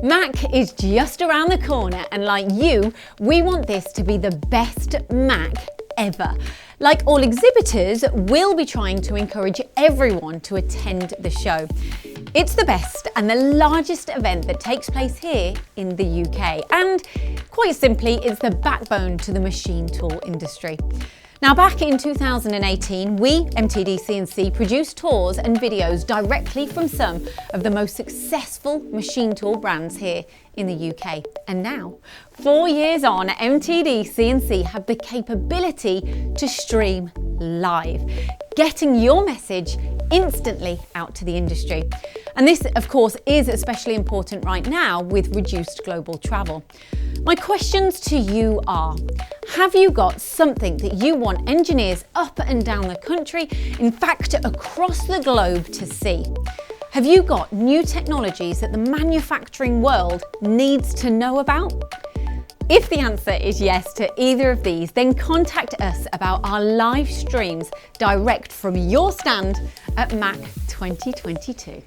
MACH is just around the corner, and like you, we want this to be the best MACH ever. Like all exhibitors, we'll be trying to encourage everyone to attend the show. It's the best and the largest event that takes place here in the UK, and quite simply, it's the backbone to the machine tool industry. Now, back in 2018, we, MTDCNC, produced tours and videos directly from some of the most successful machine tool brands here in the UK. And now, 4 years on, MTDCNC have the capability to stream live, getting your message instantly out to the industry. And this, of course, is especially important right now with reduced global travel. My questions to you are, have you got something that you want engineers up and down the country, in fact across the globe, to see? Have you got new technologies that the manufacturing world needs to know about? If the answer is yes to either of these, then contact us about our live streams direct from your stand at MACH 2022.